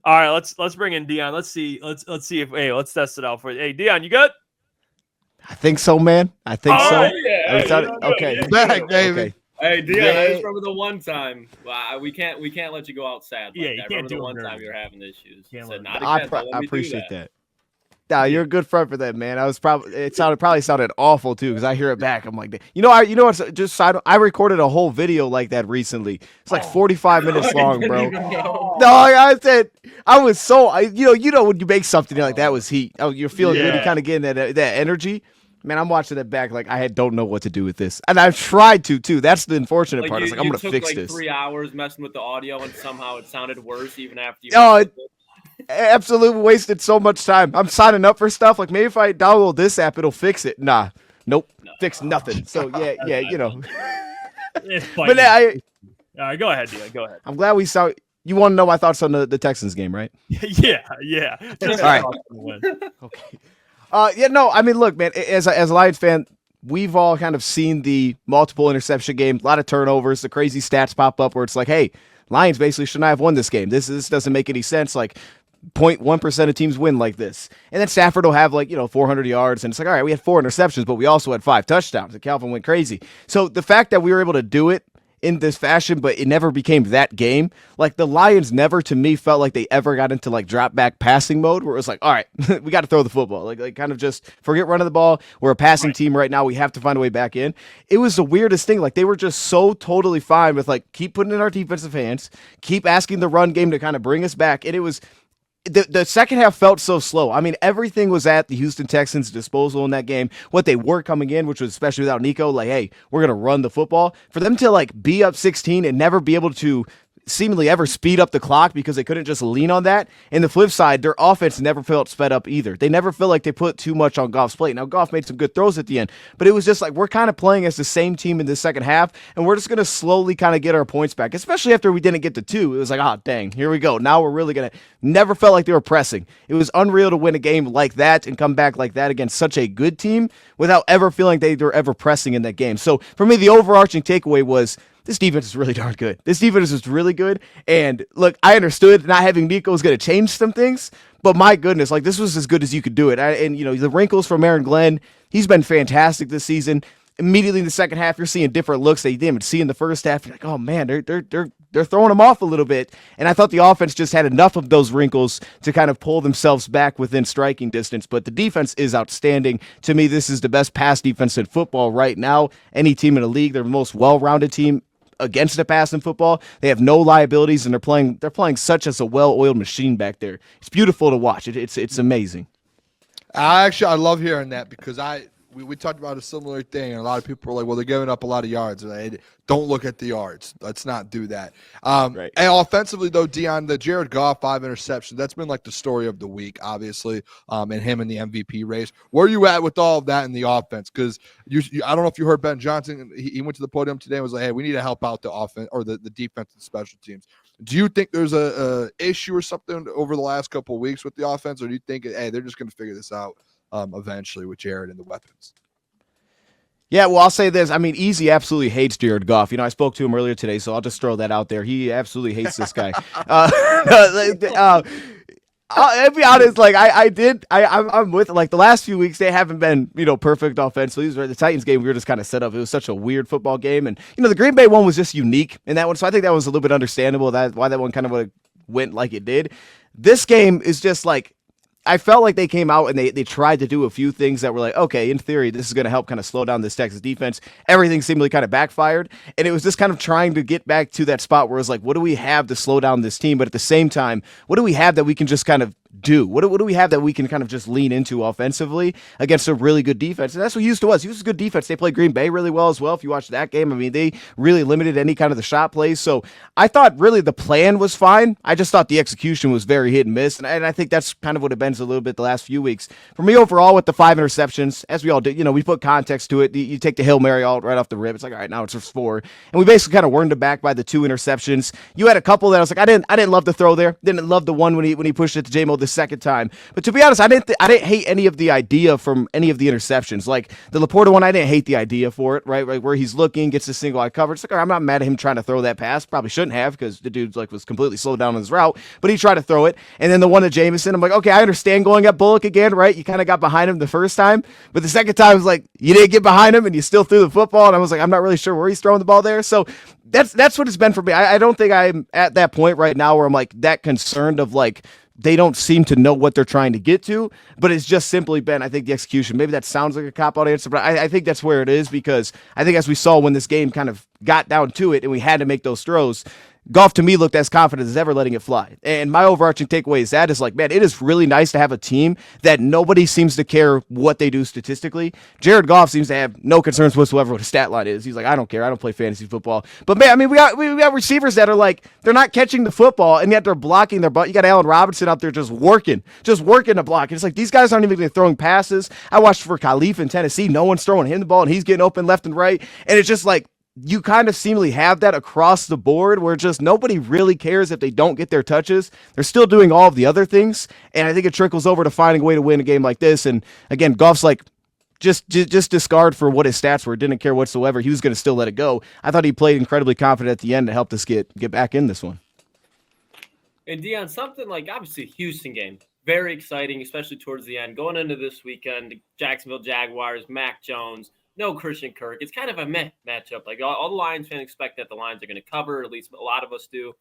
All right, let's bring in Dion. Let's see if let's test it out for you. Hey, Dion, you good? I think so, man. I think so. Yeah, okay. Back, David. Okay. Hey, Dion, I just remember the one time. We can't let you go out sad. Yeah, like you that. can't Remember do the it one very time you were well. having issues. Can't Said, let not I again. Don't let me do appreciate that. Nah, you're a good friend for that, man. I was probably sounded awful too because I hear it back. I'm like, what's just I recorded a whole video like that recently. It's like 45 minutes long, bro. No, I said I was so you know when you make something you're like that was heat. Oh, you're feeling good. You kind of getting that energy. Man, I'm watching it back like I don't know what to do with this, and I've tried to too. That's the unfortunate part. It's like I'm gonna fix this. 3 hours messing with the audio, and somehow it sounded worse even after you. Absolutely wasted so much time. I'm signing up for stuff like maybe if I download this app, it'll fix it. Nah, nope, fix nothing. So yeah, you know. But all right, go ahead, Dion. Go ahead. I'm glad we saw. You want to know my thoughts on the Texans game, right? yeah. All right. Okay. I mean, look, man. As a Lions fan, we've all kind of seen the multiple interception game, a lot of turnovers, the crazy stats pop up where it's like, hey, Lions basically should not have won this game. This doesn't make any sense. Like 0.1% of teams win like this. And then Stafford will have 400 yards. And it's like, all right, we had 4 interceptions, but we also had 5 touchdowns. And Calvin went crazy. So the fact that we were able to do it in this fashion, but it never became that game. Like the Lions never, to me, felt like they ever got into drop back passing mode where it was like, all right, we got to throw the football. Like kind of just forget running the ball. We're a passing team right now. We have to find a way back in. It was the weirdest thing. Like they were just so totally fine with keep putting in our defensive hands, keep asking the run game to kind of bring us back. And it was, the second half felt so slow. I mean, everything was at the Houston Texans' disposal in that game. What they were coming in, which was especially without Nico, hey, we're going to run the football. For them to be up 16 and never be able to seemingly ever speed up the clock because they couldn't just lean on that. And the flip side, their offense never felt sped up either. They never felt like they put too much on Goff's plate. Now, Goff made some good throws at the end, but it was just we're kind of playing as the same team in the second half, and we're just going to slowly kind of get our points back, especially after we didn't get to 2. It was like, dang, here we go. Now we're really going to never felt like they were pressing. It was unreal to win a game like that and come back like that against such a good team without ever feeling they were ever pressing in that game. So for me, the overarching takeaway was, this defense is really darn good. This defense is really good. And look, I understood not having Nico was going to change some things, but my goodness, this was as good as you could do it. The wrinkles from Aaron Glenn, he's been fantastic this season. Immediately in the second half, you're seeing different looks that you didn't even see in the first half. You're like, oh man, they're throwing them off a little bit. And I thought the offense just had enough of those wrinkles to kind of pull themselves back within striking distance. But the defense is outstanding. To me, this is the best pass defense in football right now. Any team in the league, they're the most well-rounded team against the pass in football. They have no liabilities, and they're playing such as a well-oiled machine back there. It's beautiful to watch. It's amazing. I love hearing that because we talked about a similar thing, and a lot of people were like, well, they're giving up a lot of yards. And don't look at the yards. Let's not do that. Right. And offensively, though, Dion, the Jared Goff 5 interceptions, that's been the story of the week, obviously, and him in the MVP race. Where are you at with all of that in the offense? Because I don't know if you heard Ben Johnson. He went to the podium today and was like, hey, we need to help out the offense or the defense and special teams. Do you think there's a issue or something over the last couple of weeks with the offense, or do you think, hey, they're just going to figure this out eventually with Jared and the weapons? Yeah, well, I'll say this. I mean, Easy absolutely hates Jared Goff. I spoke to him earlier today, so I'll just throw that out there. He absolutely hates this guy. I'll be honest, I'm with the last few weeks, they haven't been, perfect offensively. The Titans game, we were just kind of set up. It was such a weird football game. And, the Green Bay one was just unique in that one. So I think that was a little bit understandable why that one kind of went like it did. This game is just I felt like they came out and they tried to do a few things that were okay, in theory, this is going to help kind of slow down this Texas defense. Everything seemingly kind of backfired. And it was just kind of trying to get back to that spot where it's what do we have to slow down this team? But at the same time, what do we have that we can just kind of do? What do we have that we can kind of just lean into offensively against a really good defense? And that's what Houston was. Houston's a good defense. They played Green Bay really well as well. If you watch that game, I mean, they really limited any kind of the shot plays. So I thought really the plan was fine. I just thought the execution was very hit and miss. And I think that's kind of what it been a little bit the last few weeks. For me overall with the 5 interceptions, as we all did, we put context to it. You take the Hail Mary right off the rip. It's all right, now it's just 4. And we basically kind of warned it back by the 2 interceptions. You had a couple that I was I didn't love the throw there. Didn't love the one when he pushed it to J-Mo the second time. But to be honest, I didn't hate any of the idea from any of the interceptions. Like the Laporta one, I didn't hate the idea for it, right? Like where he's looking, gets a single eye coverage. Like, I'm not mad at him trying to throw that pass. Probably shouldn't have because the dude like was completely slowed down on his route, but he tried to throw it. And then the one to Jameson, I'm like, okay, I understand going at Bullock again, right? You kind of got behind him the first time, but the second time was like, you didn't get behind him and you still threw the football. And I was like, I'm not really sure where he's throwing the ball there. So that's what it's been for me. I don't think I'm at that point right now where I'm like that concerned of like, they don't seem to know what they're trying to get to, but it's just simply been, I think, the execution. Maybe that sounds like a cop-out answer, but I think that's where it is because I think as we saw when this game kind of got down to it and we had to make those throws, Goff to me looked as confident as ever letting it fly. And my overarching takeaway is that is like, man, it is really nice to have a team that nobody seems to care what they do statistically. Jared Goff seems to have no concerns whatsoever what his stat line is. He's like, I don't care. I don't play fantasy football. But man, I mean, we got receivers that are like, they're not catching the football and yet they're blocking their butt. You got Allen Robinson out there just working to block. And it's like, these guys aren't even throwing passes. I watched for Khalif in Tennessee. No one's throwing him the ball and he's getting open left and right. And it's just like, you kind of seemingly have that across the board where just nobody really cares if they don't get their touches. They're still doing all of the other things. And I think it trickles over to finding a way to win a game like this. And again, Goff's like, just discard for what his stats were. Didn't care whatsoever. He was going to still let it go. I thought he played incredibly confident at the end to help us get back in this one. And Dion, something like obviously Houston game, very exciting, especially towards the end. Going into this weekend, Jacksonville Jaguars, Mac Jones, no Christian Kirk. It's kind of a meh matchup. Like all the Lions fans expect that the Lions are going to cover, at least a lot of us do,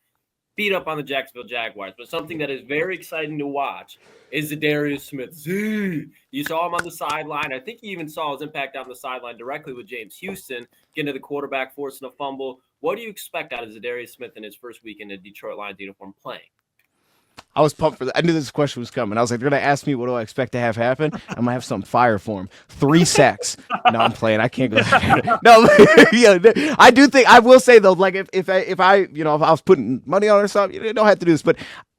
beat up on the Jacksonville Jaguars. But something that is very exciting to watch is Za'Darius Smith. You saw him on the sideline. I think you even saw his impact on the sideline directly with James Houston, getting to the quarterback, forcing a fumble. What do you expect out of Za'Darius Smith in his first week in a Detroit Lions uniform playing? I was pumped for that. I knew this question was coming. I was like, they're going to ask me what do I expect to have happen. I'm going to have some fire for him. 3 sacks. No, I'm playing. I can't go there. No, yeah, I do think, I will say though, like if I was putting money on it or something, you don't have to do this, but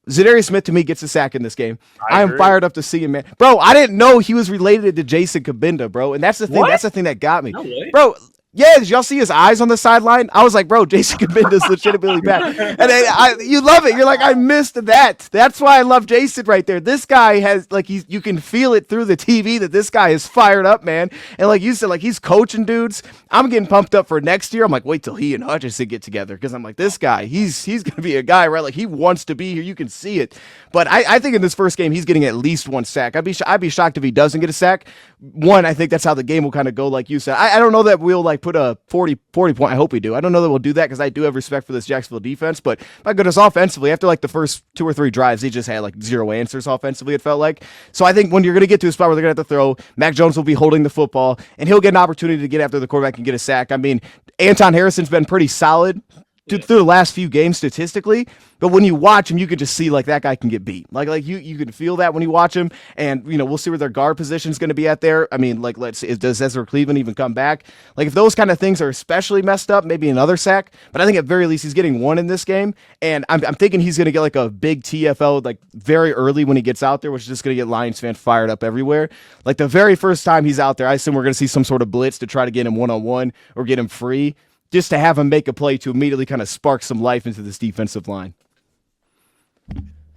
Za'Darius Smith to me gets a sack in this game. I am fired up to see him, man. Bro, I didn't know he was related to Jason Kabinda, bro. And that's the thing. What? That's the thing that got me. No way. Bro, yeah, did y'all see his eyes on the sideline? I was like, bro, Jason Kabinda's legitimately bad. And you love it. You're like, I missed that. That's why I love Jason right there. This guy has, like, you can feel it through the TV that this guy is fired up, man. And like you said, like, he's coaching dudes. I'm getting pumped up for next year. I'm like, wait till he and Hutchinson get together because I'm like, this guy, he's going to be a guy, right? Like, he wants to be here. You can see it. But I think in this first game, he's getting at least 1 sack. I'd be shocked if he doesn't get a sack. One, I think that's how the game will kind of go, like you said. I don't know that we'll, like, put a 40 point. I hope we do. I don't know that we'll do that because I do have respect for this Jacksonville defense. But my goodness, offensively, after like the first 2 or 3 drives, they just had like 0 answers offensively, it felt like. So I think when you're going to get to a spot where they're going to have to throw, Mac Jones will be holding the football, and he'll get an opportunity to get after the quarterback and get a sack. I mean, Anton Harrison's been pretty solid through the last few games statistically, but when you watch him, you can just see like that guy can get beat. Like you can feel that when you watch him, and we'll see where their guard position is going to be at there. I mean, like let's see, does Ezra Cleveland even come back? Like if those kind of things are especially messed up, maybe another sack. But I think at very least he's getting 1 in this game, and I'm thinking he's going to get like a big TFL like very early when he gets out there, which is just going to get Lions fans fired up everywhere. Like the very first time he's out there, I assume we're going to see some sort of blitz to try to get him 1-on-1 or get him free, just to have him make a play to immediately kind of spark some life into this defensive line.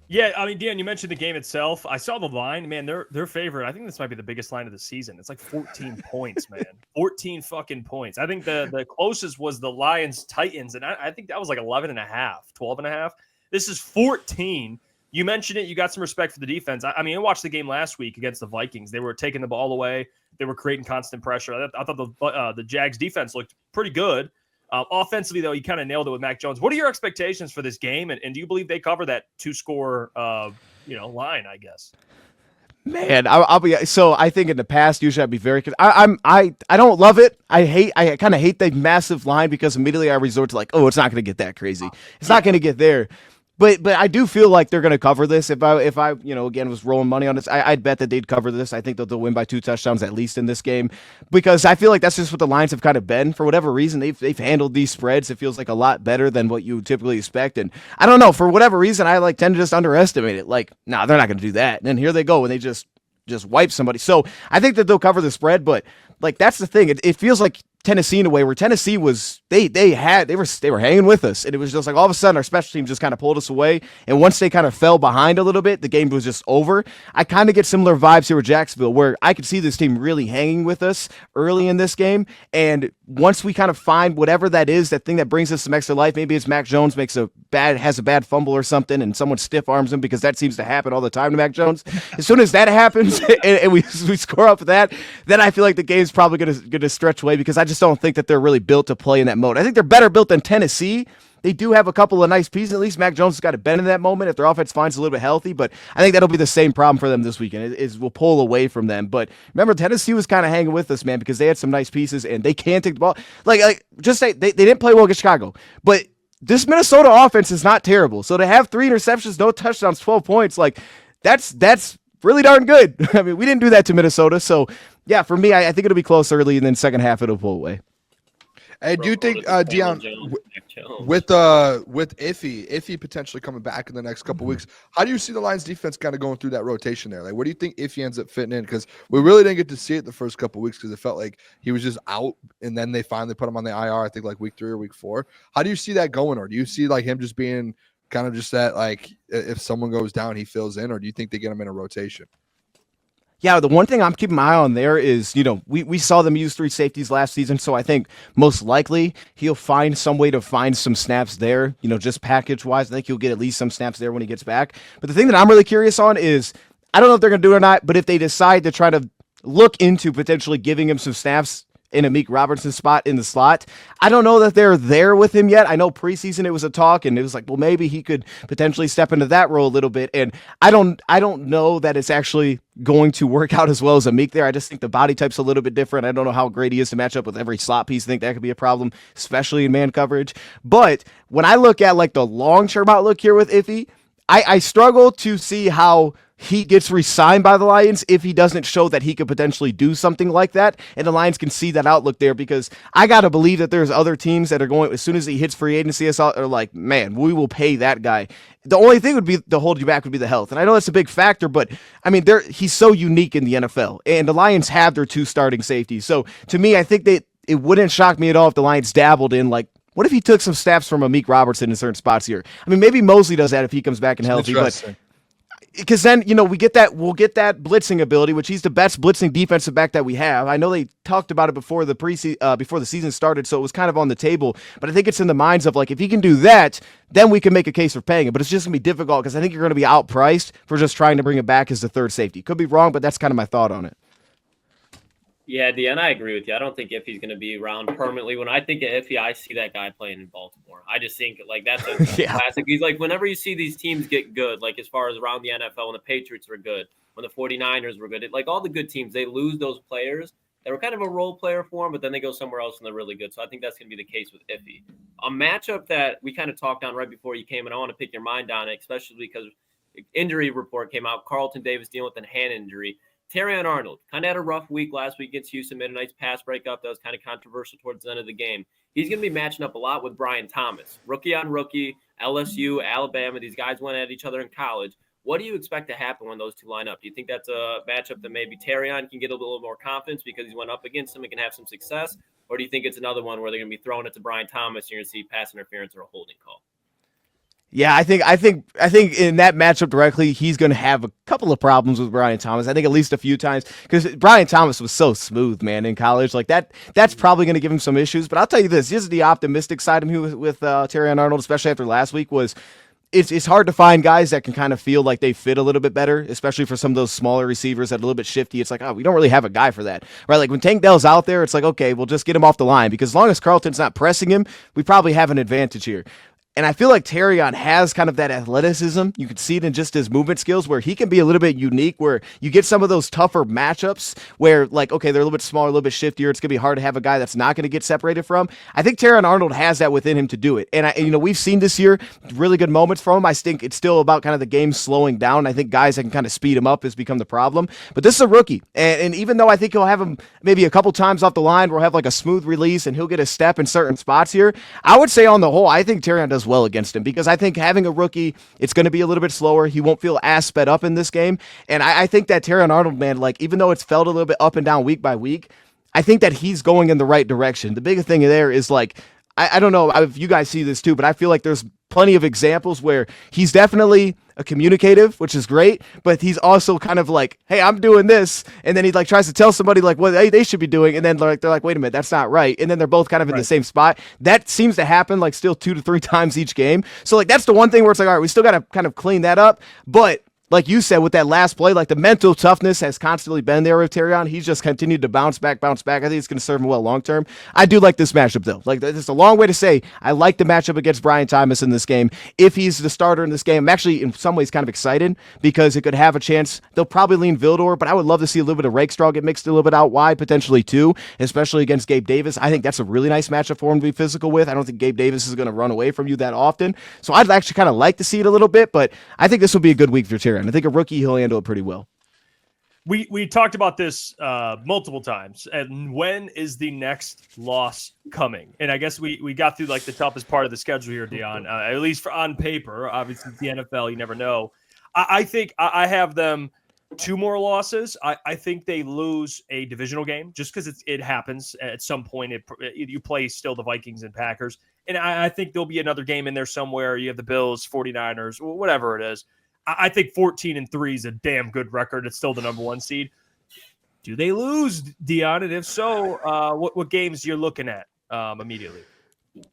Yeah, I mean, Dan, you mentioned the game itself. I saw the line, man. Their favorite. I think this might be the biggest line of the season. It's like 14 points, man. 14 fucking points. I think the closest was the Lions Titans, and I think that was like 11.5, 12.5. This is 14. You mentioned it. You got some respect for the defense. I mean, I watched the game last week against the Vikings. They were taking the ball away. They were creating constant pressure. I thought the Jags defense looked pretty good. Offensively, though, you kind of nailed it with Mac Jones. What are your expectations for this game, and do you believe they cover that 2-score, line? I guess. Man, I'll be so. I think in the past, usually I'd be very. I don't love it. I kind of hate the massive line because immediately I resort to like, oh, it's not going to get that crazy. It's not going to get there. But I do feel like they're going to cover this. If I again was rolling money on this, I'd bet that they'd cover this. I think that they'll win by 2 touchdowns at least in this game, because I feel like that's just what the Lions have kind of been. For whatever reason, they've handled these spreads. It feels like a lot better than what you would typically expect. And I don't know, for whatever reason, I tend to just underestimate it. Like, nah, they're not going to do that. And then here they go, and they just wipe somebody. So I think that they'll cover the spread, but like that's the thing. It feels like Tennessee in a way where Tennessee was they were hanging with us, and it was just like all of a sudden our special teams just kind of pulled us away, and once they kind of fell behind a little bit, the game was just over. I kind of get similar vibes here with Jacksonville, where I could see this team really hanging with us early in this game, and once we kind of find whatever that is, that thing that brings us some extra life, maybe it's Mac Jones has a bad fumble or something, and someone stiff arms him, because that seems to happen all the time to Mac Jones. As soon as that happens and we score off of that, then I feel like the game's probably gonna stretch away, because I just don't think that they're really built to play in that mode. I think they're better built than Tennessee. They do have a couple of nice pieces. At least Mac Jones has got to bend in that moment if their offense finds a little bit healthy. But I think that'll be the same problem for them this weekend. Is we'll pull away from them. But remember, Tennessee was kind of hanging with us, man, because they had some nice pieces and they can't take the ball. Like just say they didn't play well against Chicago, but this Minnesota offense is not terrible. So to have 3 interceptions, no touchdowns, 12 points, like that's really darn good. I mean, we didn't do that to Minnesota. So yeah, for me, I think it'll be close early, and then second half it'll pull away. Hey, do you think Dion with Iffy potentially coming back in the next couple weeks? How do you see the Lions defense kind of going through that rotation there? Like, where do you think Iffy ends up fitting in? Because we really didn't get to see it the first couple weeks, because it felt like he was just out, and then they finally put him on the IR. I think like week 3 or week 4. How do you see that going, or do you see like him just being kind of just that, like if someone goes down, he fills in, or do you think they get him in a rotation? Yeah, the one thing I'm keeping my eye on there is, we saw them use 3 safeties last season, so I think most likely he'll find some way to find some snaps there, just package-wise. I think he'll get at least some snaps there when he gets back. But the thing that I'm really curious on is, I don't know if they're going to do it or not, but if they decide to try to look into potentially giving him some snaps in a Meek Robertson spot in the slot, I don't know that they're there with him yet. I know preseason it was a talk, and it was like, well, maybe he could potentially step into that role a little bit. And I don't know that it's actually going to work out as well as a Meek there. I just think the body type's a little bit different. I don't know how great he is to match up with every slot piece. I think that could be a problem, especially in man coverage. But when I look at like the long-term outlook here with Iffy, I struggle to see how he gets re-signed by the Lions if he doesn't show that he could potentially do something like that, and the Lions can see that outlook there, because I got to believe that there's other teams that are going, as soon as he hits free agency, are like, man, we will pay that guy. The only thing would be to hold you back would be the health, and I know that's a big factor, but I mean, he's so unique in the NFL, and the Lions have their 2 starting safeties. So to me, I think that it wouldn't shock me at all if the Lions dabbled in, like, what if he took some snaps from a Meek Robertson in certain spots here? I mean, maybe Mosley does that if he comes back and healthy, but because then, we'll get that blitzing ability, which he's the best blitzing defensive back that we have. I know they talked about it before the season started, so it was kind of on the table, but I think it's in the minds of, like, if he can do that, then we can make a case for paying him. But it's just going to be difficult, because I think you're going to be outpriced for just trying to bring him back as the 3rd safety. Could be wrong, but that's kind of my thought on it. Yeah, Deanna, I agree with you. I don't think Iffy's going to be around permanently. When I think of Iffy, I see that guy playing in Baltimore. I just think like that's a classic. He's like, whenever you see these teams get good, like as far as around the NFL, when the Patriots were good, when the 49ers were good, like all the good teams, they lose those players that were kind of a role player for them, but then they go somewhere else and they're really good. So I think that's going to be the case with Iffy. A matchup that we kind of talked on right before you came, and I want to pick your mind on it, especially because injury report came out. Carlton Davis dealing with a hand injury. Terrion Arnold kind of had a rough week last week against Houston, made a nice pass breakup that was kind of controversial towards the end of the game. He's going to be matching up a lot with Brian Thomas. Rookie on rookie, LSU, Alabama. These guys went at each other in college. What do you expect to happen when those two line up? Do you think that's a matchup that maybe Terrion can get a little more confidence because he's went up against him and can have some success? Or do you think it's another one where they're going to be throwing it to Brian Thomas and you're going to see pass interference or a holding call? Yeah, I think in that matchup directly, he's going to have a couple of problems with Brian Thomas. I think at least a few times, because Brian Thomas was so smooth, man, in college. Like that's probably going to give him some issues. But I'll tell you this: the optimistic side of me with Terrion Arnold, especially after last week, was it's hard to find guys that can kind of feel like they fit a little bit better, especially for some of those smaller receivers that are a little bit shifty. It's like, oh, we don't really have a guy for that, right? Like when Tank Dell's out there, it's like, okay, we'll just get him off the line, because as long as Carlton's not pressing him, we probably have an advantage here. And I feel like Terrion has kind of that athleticism. You can see it in just his movement skills, where he can be a little bit unique, where you get some of those tougher matchups where, like, okay, they're a little bit smaller, a little bit shiftier. It's going to be hard to have a guy that's not going to get separated from. I think Terrion Arnold has that within him to do it. And we've seen this year really good moments from him. I think it's still about kind of the game slowing down. I think guys that can kind of speed him up has become the problem. But this is a rookie. And even though I think he'll have him maybe a couple times off the line, we'll have like a smooth release and he'll get a step in certain spots here, I would say on the whole, I think Terrion does well against him, because I think having a rookie, it's going to be a little bit slower. He won't feel as sped up in this game. And I think that Terrion Arnold, man, like, even though it's felt a little bit up and down week by week, I think that he's going in the right direction. The big thing there is like, I don't know if you guys see this too, but I feel like there's plenty of examples where he's definitely a communicative, which is great, but he's also kind of like, hey, I'm doing this. And then he like tries to tell somebody like what they should be doing. And then like, they're like, wait a minute, that's not right. And then they're both kind of in the same spot. That seems to happen like still 2 to 3 times each game. So like, that's the one thing where it's like, all right, we still got to kind of clean that up. But like you said, with that last play, like the mental toughness has constantly been there with Terrion. He's just continued to bounce back. I think it's going to serve him well long term. I do like this matchup, though. Like, it's a long way to say I like the matchup against Brian Thomas in this game. If he's the starter in this game, I'm actually in some ways kind of excited because it could have a chance. They'll probably lean Vildor, but I would love to see a little bit of Rakestraw get mixed a little bit out wide, potentially too, especially against Gabe Davis. I think that's a really nice matchup for him to be physical with. I don't think Gabe Davis is going to run away from you that often. So I'd actually kind of like to see it a little bit, but I think this will be a good week for Terrion. I think a rookie, he'll handle it pretty well. We talked about this multiple times, and when is the next loss coming? And I guess we got through like the toughest part of the schedule here, Dion, at least on paper. Obviously, the NFL, you never know. I think I have them 2 more losses. I think they lose a divisional game just because it happens at some point. You play still the Vikings and Packers, and I think there'll be another game in there somewhere. You have the Bills, 49ers, whatever it is. I think 14-3 is a damn good record. It's still the number 1 seed. Do they lose, Dion? And if so, what games you're looking at immediately?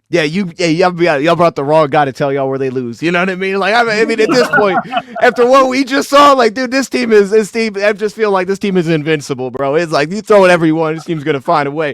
Yeah, y'all brought the wrong guy to tell y'all where they lose. You know what I mean? Like, I mean, at this point, after what we just saw, like, dude, this team. I just feel like this team is invincible, bro. It's like you throw whatever you want, this team's gonna find a way.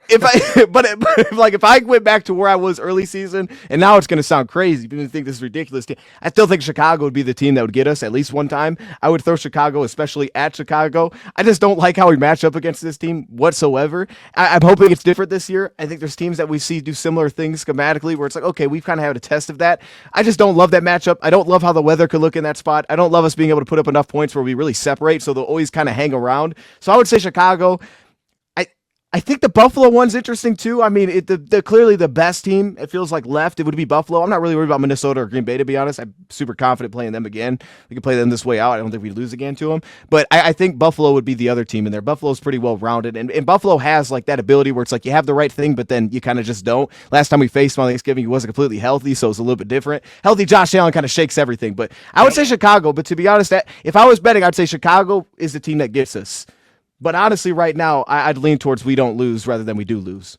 If I went back to where I was early season, and now it's going to sound crazy, people think this is ridiculous. I still think Chicago would be the team that would get us at least one time. I would throw Chicago, especially at Chicago. I just don't like how we match up against this team whatsoever. I'm hoping it's different this year. I think there's teams that we see do similar things schematically where it's like, okay, we've kind of had a test of that. I just don't love that matchup. I don't love how the weather could look in that spot. I don't love us being able to put up enough points where we really separate, so they'll always kind of hang around. So I would say Chicago. I think the Buffalo one's interesting too. I mean, they're clearly the best team. It feels like left. It would be Buffalo. I'm not really worried about Minnesota or Green Bay, to be honest. I'm super confident playing them again. We can play them this way out. I don't think we lose again to them. But I think Buffalo would be the other team in there. Buffalo's pretty well rounded, and Buffalo has like that ability where it's like you have the right thing, but then you kind of just don't. Last time we faced him on Thanksgiving, he wasn't completely healthy, so it's a little bit different. Healthy Josh Allen kind of shakes everything. But I would say Chicago. But to be honest, if I was betting, I'd say Chicago is the team that gets us. But honestly, right now, I'd lean towards we don't lose rather than we do lose.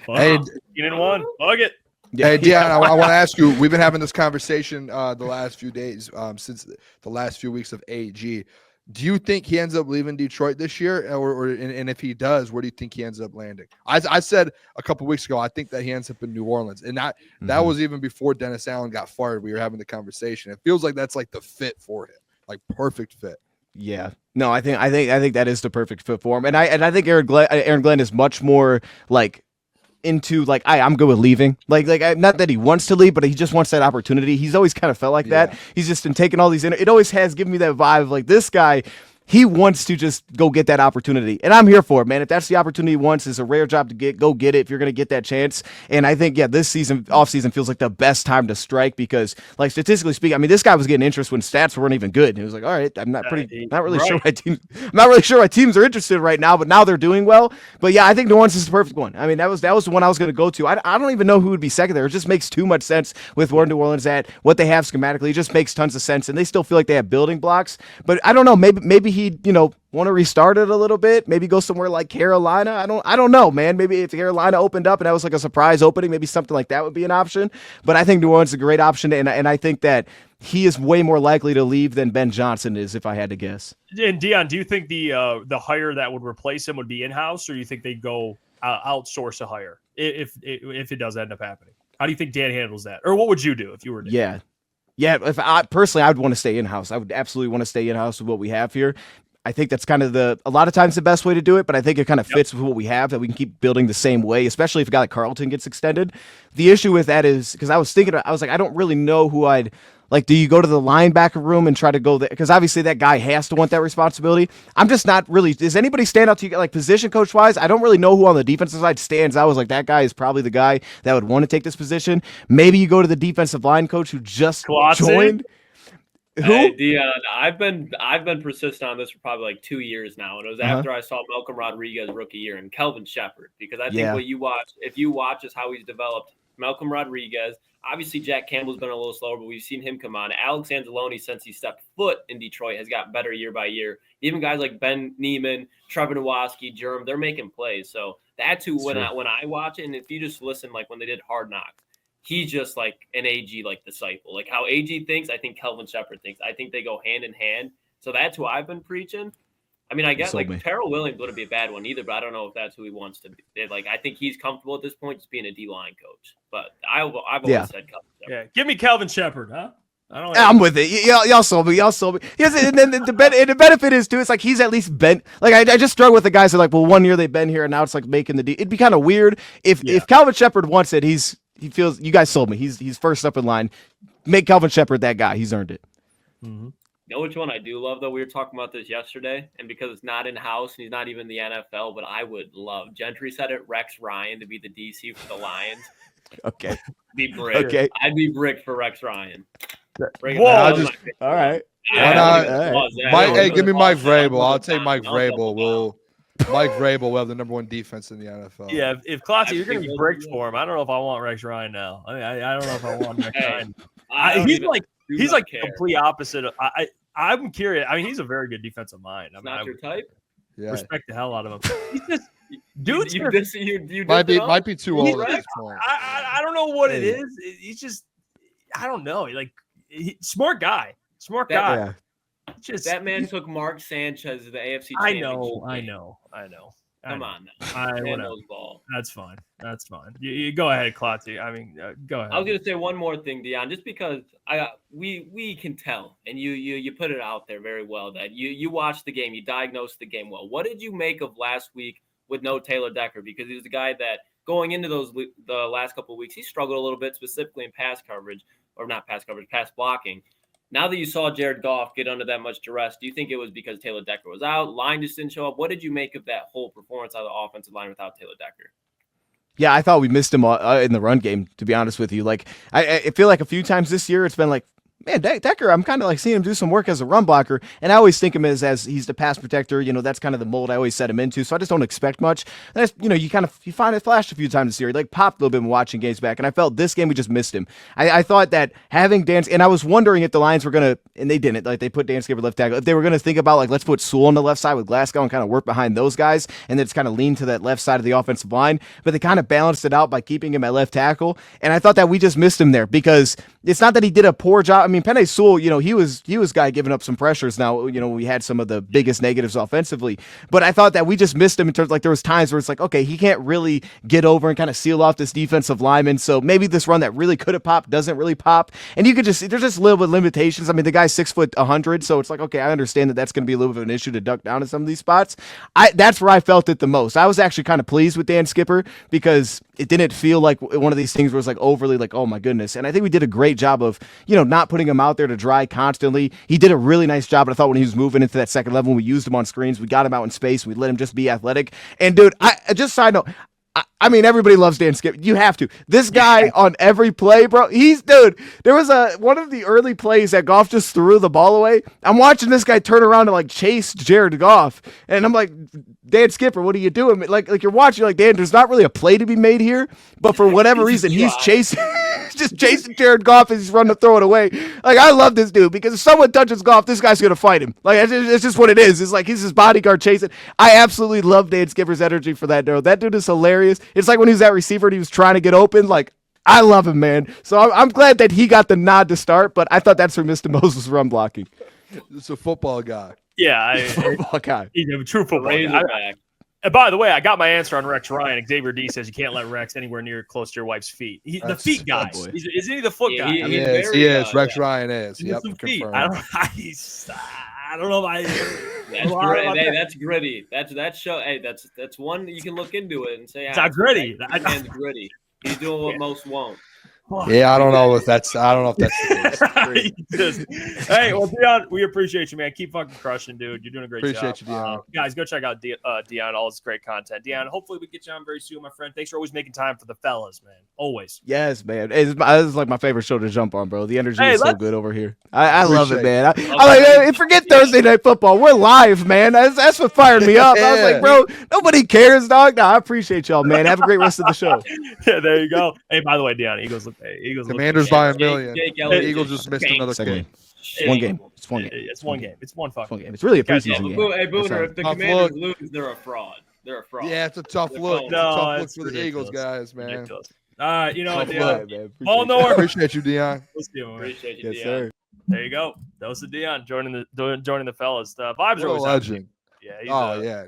Hey, you in one. Bug it. Yeah, hey, Dion, I want to ask you, we've been having this conversation the last few days, since the last few weeks of AG. Do you think he ends up leaving Detroit this year? And if he does, where do you think he ends up landing? I said a couple weeks ago, I think that he ends up in New Orleans. And that was even before Dennis Allen got fired. We were having the conversation. It feels like that's like the fit for him, like perfect fit. Yeah, no, I think that is the perfect fit for him, and I think Aaron Glenn is much more like into like I'm good with leaving, like not that he wants to leave, but he just wants that opportunity. He's always kind of felt like that. He's just been taking all these. It always has given me that vibe of like this guy. He wants to just go get that opportunity, and I'm here for it, man. If that's the opportunity he wants, it's a rare job to get. Go get it if you're going to get that chance. And I think, this season, off season, feels like the best time to strike because, like statistically speaking, I mean, this guy was getting interest when stats weren't even good. And he was like, all right, I'm not really sure why teams are interested right now, but now they're doing well. But yeah, I think New Orleans is the perfect one. I mean, that was the one I was going to go to. I don't even know who would be second there. It just makes too much sense with where New Orleans at, what they have schematically. It just makes tons of sense, and they still feel like they have building blocks. But I don't know, maybe he'd, want to restart it a little bit, maybe go somewhere like Carolina. I don't know, man. Maybe if Carolina opened up and that was like a surprise opening, maybe something like that would be an option. But I think New Orleans is a great option, and I think that he is way more likely to leave than Ben Johnson is, if I had to guess. And Dion, do you think the hire that would replace him would be in-house, or do you think they'd go outsource a hire if it does end up happening? How do you think Dan handles that? Or what would you do if you were Dan? Yeah, if I personally, I would want to stay in-house. I would absolutely want to stay in-house with what we have here. I think that's kind of a lot of times the best way to do it, but I think it kind of fits with what we have, that we can keep building the same way, especially if a guy like Carlton gets extended. The issue with that is, because I was like, I don't really know who I'd, like, do you go to the linebacker room and try to go there? Because obviously that guy has to want that responsibility. I'm just not really, does anybody stand out to you, like position coach wise? I don't really know who on the defensive side stands out. I was like, that guy is probably the guy that would want to take this position. Maybe you go to the defensive line coach who just joined. Who? Hey, Dion, I've been persistent on this for probably like 2 years now, and it was after I saw Malcolm Rodriguez rookie year and Kelvin Shepherd, because I think if you watch is how he's developed. Malcolm Rodriguez, obviously Jack Campbell's been a little slower, but we've seen him come on. Alex Anzalone, since he stepped foot in Detroit, has gotten better year by year. Even guys like Ben Neiman, Trevor Nowoski, Jerem, they're making plays. So that's who when I watch it, and if you just listen, like when they did Hard Knocks, he's just like an AG like disciple. Like how AG thinks, I think Kelvin Shepherd thinks. I think they go hand in hand. So that's who I've been preaching. I mean, I guess like Terrell Williams wouldn't be a bad one either, but I don't know if that's who he wants to be. Like, I think he's comfortable at this point just being a D-line coach. But I've always said Kelvin Shepherd. Yeah, give me Kelvin Shepherd, huh? I'm with it. Y'all sold me. Yes, and then the benefit is too. It's like he's at least been. Like I just struggle with the guys that are like, well, 1 year they've been here and now it's like making the D. It'd be kind of weird if Kelvin Shepherd wants it. He feels. You guys sold me. He's first up in line. Make Kelvin Shepherd that guy. He's earned it. Mm-hmm. You know which one I do love, though? We were talking about this yesterday, and because it's not in-house and he's not even in the NFL, but I would love, Gentry said it, Rex Ryan to be the DC for the Lions. Okay. Be brick. Okay. I'd be brick for Rex Ryan. Whoa. All right. Hey, give me Mike Vrabel. I'll take Mike Vrabel. Mike Vrabel will have the #1 defense in the NFL. Yeah, if Klotz, you're going to be bricked for him. I don't know if I want Rex Ryan now. I mean, I don't know if I want Rex Ryan. He's like the complete opposite. I'm curious. I mean, he's a very good defensive mind. I mean, not your type. Yeah. Respect the hell out of him. He's just dude. You might be too old at this point. I don't know what it is. He's just I don't know. Smart guy. Yeah. Just that man took Mark Sanchez to the AFC Championship. I know. Come on now. Ball. That's fine. You go ahead, Klotzy. I mean, go ahead. I was going to say one more thing, Dion, just because we can tell, and you put it out there very well, that you watched the game, you diagnosed the game well. What did you make of last week with no Taylor Decker? Because he was the guy that going into the last couple of weeks, he struggled a little bit, specifically in pass blocking. Now that you saw Jared Goff get under that much duress, do you think it was because Taylor Decker was out? Line just didn't show up. What did you make of that whole performance out of the offensive line without Taylor Decker? Yeah, I thought we missed him in the run game, to be honest with you. Like, I feel like a few times this year it's been like, man, Decker, I'm kind of like seeing him do some work as a run blocker, and I always think him as he's the pass protector. You know, that's kind of the mold I always set him into, so I just don't expect much. And you find it flashed a few times this year. He like popped a little bit when watching games back, and I felt this game we just missed him. I thought that having Dan, and I was wondering if the Lions were going to, and they didn't, like they put Dan Skipper left tackle, if they were going to think about like, let's put Sewell on the left side with Glasgow and kind of work behind those guys, and then it's kind of lean to that left side of the offensive line, but they kind of balanced it out by keeping him at left tackle, and I thought that we just missed him there, because it's not that he did a poor job. I mean, Penei Sewell, he was guy giving up some pressures. Now, we had some of the biggest negatives offensively, but I thought that we just missed him in terms, like there was times where it's like, okay, he can't really get over and kind of seal off this defensive lineman. So maybe this run that really could have popped doesn't really pop. And you could there's just a little bit of limitations. I mean, the guy's 6'100", so it's like, okay, I understand that's going to be a little bit of an issue to duck down in some of these spots. That's where I felt it the most. I was actually kind of pleased with Dan Skipper because it didn't feel like one of these things where it's like overly like, oh my goodness. And I think we did a great job of, not putting him out there to dry constantly. He did a really nice job, but I thought when he was moving into that second level, we used him on screens, we got him out in space, we let him just be athletic. And dude, side note, I mean, everybody loves Dan Skipper. You have to. This guy on every play, bro. There was one of the early plays that Goff just threw the ball away. I'm watching this guy turn around and like chase Jared Goff, and I'm like, Dan Skipper, what are you doing? Like you're watching, like, Dan, there's not really a play to be made here, but for whatever reason, he's chasing. Just chasing Jared Goff as he's running to throw it away. Like, I love this dude because if someone touches Goff, this guy's gonna fight him. Like, it's just what it is. It's like he's his bodyguard chasing. I absolutely love Dan Skipper's energy for that dude. That dude is hilarious. It's like when he was at receiver and he was trying to get open. Like, I love him, man. So I'm glad that he got the nod to start, but I thought that's where Mr. Moses run blocking. It's a football guy. Yeah, football guy. He's a true football guy. And by the way, I got my answer on Rex Ryan. Xavier D says you can't let Rex anywhere near close to your wife's feet. The feet guy. Isn't he the foot guy? He is. Rex Ryan is. Yep, confirmed. I don't know if That's gritty. Hey, that's gritty. That's show. Hey, that's one that you can look into it and say. It's not gritty. That man's gritty. He's doing what most won't. Yeah, I don't know if that's the case. Hey, well, Dion, we appreciate you, man. Keep fucking crushing, dude. You're doing a great job. Appreciate you, Dion. Guys, go check out Dion, all his great content. Dion, hopefully we get you on very soon, my friend. Thanks for always making time for the fellas, man. Always. Yes, man. This is like my favorite show to jump on, bro. The energy is so good over here. I love it, man. I'm like, forget Thursday Night Football. We're live, man. That's what fired me up. I was like, bro, nobody cares, dog. No, I appreciate y'all, man. Have a great rest of the show. Yeah, there you go. Hey, by the way, Dion, Eagles look. Commanders by $1 million. The Eagles just missed another game. It's one game. It's one game. It's one game. It's one fucking game. It's really a preseason game. Hey, Booner, if the Commanders lose, they're a fraud. They're a fraud. Yeah, it's a tough look. It's a tough look for the Eagles, guys, man. You know what, Dion? All north. Appreciate you, Dion. Appreciate you, Dion. Sir. There you go. Dose of Dion joining the fellas. The vibes are always legend. Yeah. Yeah.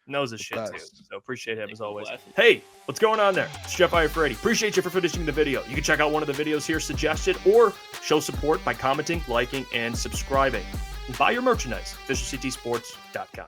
Knows his shit too. So appreciate him as always. Hey, what's going on there? It's Jeff Iafrate. Appreciate you for finishing the video. You can check out one of the videos here suggested or show support by commenting, liking, and subscribing. And buy your merchandise, FisherCTSports.com.